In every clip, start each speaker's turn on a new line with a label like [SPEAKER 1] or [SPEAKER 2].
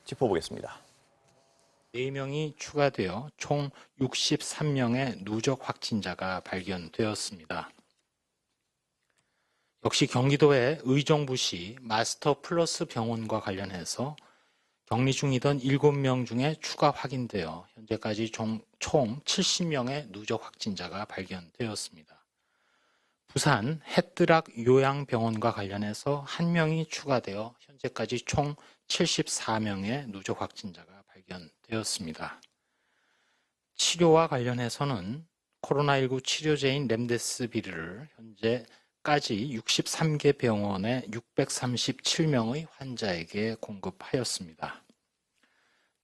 [SPEAKER 1] 짚어보겠습니다.
[SPEAKER 2] 4명이 추가되어 총 63명의 누적 확진자가 발견되었습니다. 역시 경기도의 의정부시 마스터 플러스 병원과 관련해서 격리 중이던 7명 중에 추가 확인되어 현재까지 총 70명의 누적 확진자가 발견되었습니다. 부산 해뜨락 요양병원과 관련해서 1명이 추가되어 현재까지 총 74명의 누적 확진자가 발견되었습니다. 치료와 관련해서는 코로나19 치료제인 렘데스비르를 현재까지 63개 병원에 637명의 환자에게 공급하였습니다.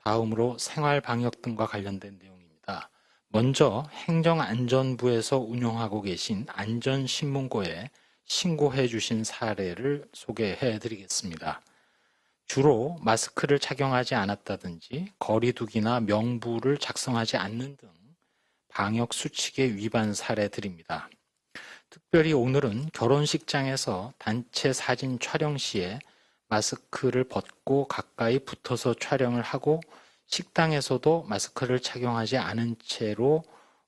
[SPEAKER 2] 다음으로 생활방역 등과 관련된 내용입니다. 먼저 행정안전부에서 운영하고 계신 안전신문고에 신고해 주신 사례를 소개해 드리겠습니다. 주로 마스크를 착용하지 않았다든지 거리두기나 명부를 작성하지 않는 등 방역 수칙의 위반 사례들입니다. 특별히 오늘은 결혼식장에서 단체 사진 촬영 시에 마스크를 벗고 가까이 붙어서 촬영을 하고 식당에서도 마스크를 착용하지 않은 채로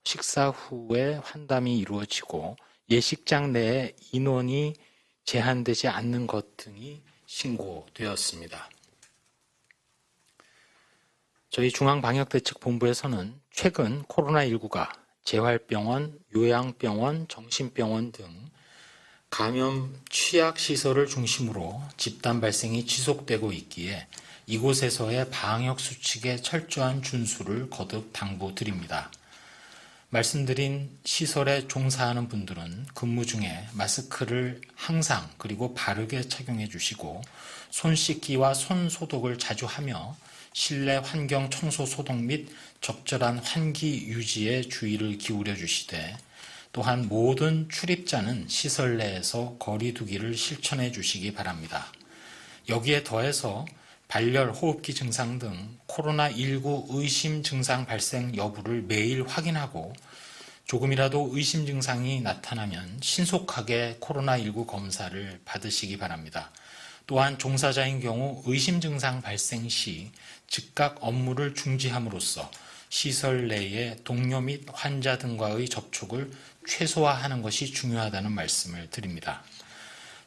[SPEAKER 2] 식사 후에 환담이 이루어지고 예식장 내에 인원이 제한되지 않는 것 등이 신고되었습니다. 저희 중앙방역대책본부에서는 최근 코로나19가 재활병원, 요양병원, 정신병원 등 감염 취약시설을 중심으로 집단 발생이 지속되고 있기에 이곳에서의 방역 수칙의 철저한 준수를 거듭 당부드립니다. 말씀드린 시설에 종사하는 분들은 근무 중에 마스크를 항상 그리고 바르게 착용해 주시고 손 씻기와 손 소독을 자주 하며 실내 환경 청소 소독 및 적절한 환기 유지에 주의를 기울여 주시되 또한 모든 출입자는 시설 내에서 거리 두기를 실천해 주시기 바랍니다. 여기에 더해서 발열, 호흡기 증상 등 코로나19 의심 증상 발생 여부를 매일 확인하고 조금이라도 의심 증상이 나타나면 신속하게 코로나19 검사를 받으시기 바랍니다. 또한 종사자인 경우 의심 증상 발생 시 즉각 업무를 중지함으로써 시설 내의 동료 및 환자 등과의 접촉을 최소화하는 것이 중요하다는 말씀을 드립니다.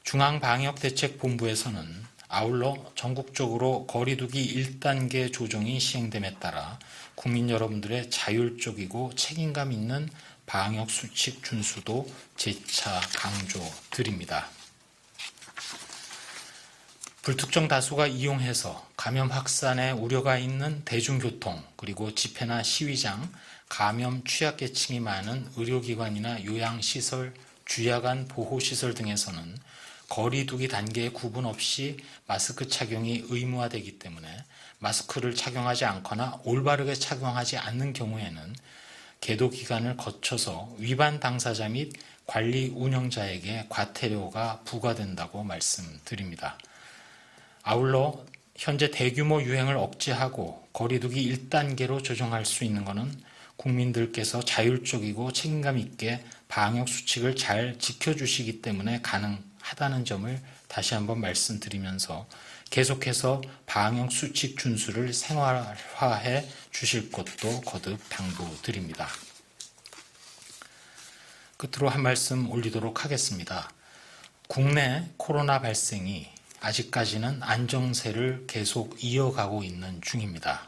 [SPEAKER 2] 중앙방역대책본부에서는 아울러 전국적으로 거리두기 1단계 조정이 시행됨에 따라 국민 여러분들의 자율적이고 책임감 있는 방역 수칙 준수도 재차 강조드립니다. 불특정 다수가 이용해서 감염 확산의 우려가 있는 대중교통 그리고 집회나 시위장, 감염 취약계층이 많은 의료기관이나 요양시설, 주야간 보호시설 등에서는 거리두기 단계에 구분 없이 마스크 착용이 의무화되기 때문에 마스크를 착용하지 않거나 올바르게 착용하지 않는 경우에는 계도 기간을 거쳐서 위반 당사자 및 관리 운영자에게 과태료가 부과된다고 말씀드립니다. 아울러 현재 대규모 유행을 억제하고 거리두기 1단계로 조정할 수 있는 것은 국민들께서 자율적이고 책임감 있게 방역 수칙을 잘 지켜주시기 때문에 가능하다는 점을 다시 한번 말씀드리면서 계속해서 방역 수칙 준수를 생활화해 주실 것도 거듭 당부드립니다. 끝으로 한 말씀 올리도록 하겠습니다. 국내 코로나 발생이 아직까지는 안정세를 계속 이어가고 있는 중입니다.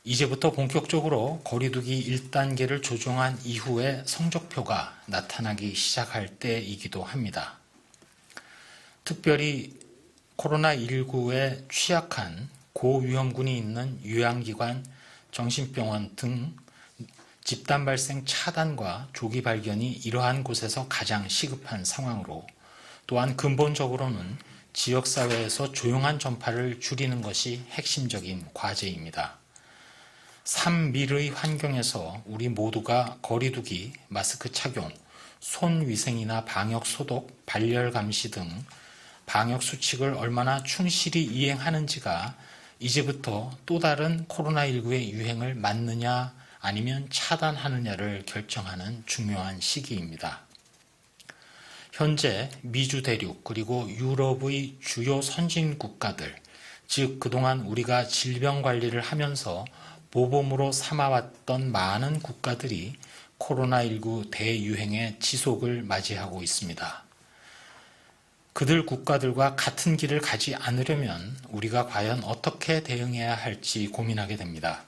[SPEAKER 2] 이제부터 본격적으로 거리두기 1단계를 조정한 이후에 성적표가 나타나기 시작할 때이기도 합니다. 특별히 코로나19에 취약한 고위험군이 있는 요양기관, 정신병원 등 집단 발생 차단과 조기 발견이 이러한 곳에서 가장 시급한 상황으로 또한 근본적으로는 지역사회에서 조용한 전파를 줄이는 것이 핵심적인 과제입니다. 삼밀의 환경에서 우리 모두가 거리두기, 마스크 착용, 손 위생이나 방역 소독, 발열 감시 등 방역 수칙을 얼마나 충실히 이행하는지가 이제부터 또 다른 코로나19의 유행을 막느냐 아니면 차단하느냐를 결정하는 중요한 시기입니다. 현재 미주 대륙 그리고 유럽의 주요 선진 국가들, 즉 그동안 우리가 질병 관리를 하면서 모범으로 삼아왔던 많은 국가들이 코로나19 대유행의 지속을 맞이하고 있습니다. 그들 국가들과 같은 길을 가지 않으려면 우리가 과연 어떻게 대응해야 할지 고민하게 됩니다.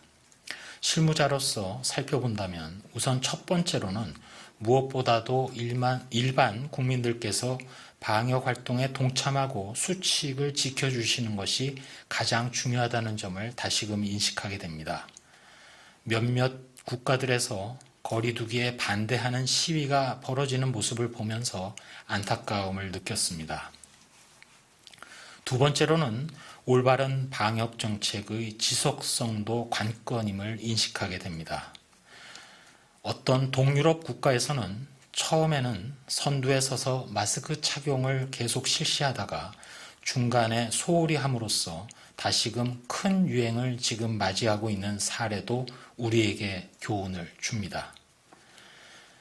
[SPEAKER 2] 실무자로서 살펴본다면 우선 첫 번째로는 무엇보다도 일반 국민들께서 방역 활동에 동참하고 수칙을 지켜주시는 것이 가장 중요하다는 점을 다시금 인식하게 됩니다. 몇몇 국가들에서 거리 두기에 반대하는 시위가 벌어지는 모습을 보면서 안타까움을 느꼈습니다. 두 번째로는 올바른 방역 정책의 지속성도 관건임을 인식하게 됩니다. 어떤 동유럽 국가에서는 처음에는 선두에 서서 마스크 착용을 계속 실시하다가 중간에 소홀히 함으로써 다시금 큰 유행을 지금 맞이하고 있는 사례도 우리에게 교훈을 줍니다.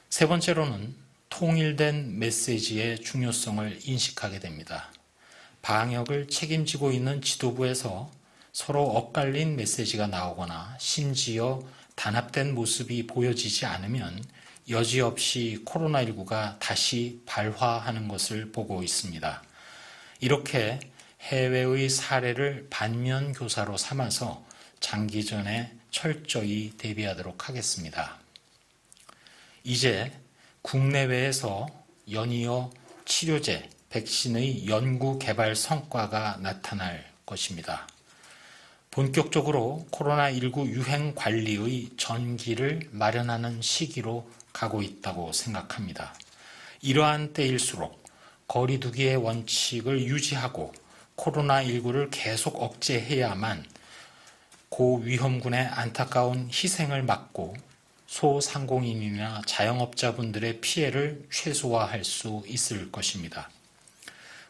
[SPEAKER 2] 세 번째로는 통일된 메시지의 중요성을 인식하게 됩니다. 방역을 책임지고 있는 지도부에서 서로 엇갈린 메시지가 나오거나 심지어 단합된 모습이 보여지지 않으면 여지없이 코로나19가 다시 발화하는 것을 보고 있습니다. 이렇게 해외의 사례를 반면교사로 삼아서 장기전에 철저히 대비하도록 하겠습니다. 이제 국내외에서 연이어 치료제, 백신의 연구 개발 성과가 나타날 것입니다. 본격적으로 코로나19 유행 관리의 전기를 마련하는 시기로 가고 있다고 생각합니다. 이러한 때일수록 거리 두기의 원칙을 유지하고 코로나19를 계속 억제해야만 고위험군의 안타까운 희생을 막고 소상공인이나 자영업자분들의 피해를 최소화할 수 있을 것입니다.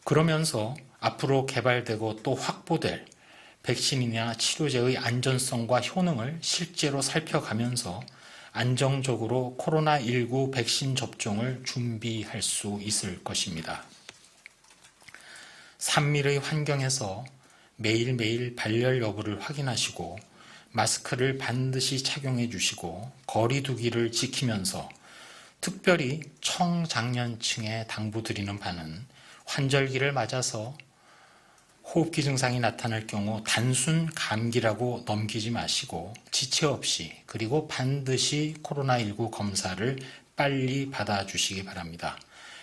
[SPEAKER 2] 그러면서 앞으로 개발되고 또 확보될 백신이나 치료제의 안전성과 효능을 실제로 살펴가면서 안정적으로 코로나19 백신 접종을 준비할 수 있을 것입니다. 산밀의 환경에서 매일매일 발열 여부를 확인하시고 마스크를 반드시 착용해 주시고 거리 두기를 지키면서 특별히 청장년층에 당부드리는 바는 환절기를 맞아서 호흡기 증상이 나타날 경우 단순 감기라고 넘기지 마시고 지체 없이 그리고 반드시 코로나19 검사를 빨리 받아주시기 바랍니다.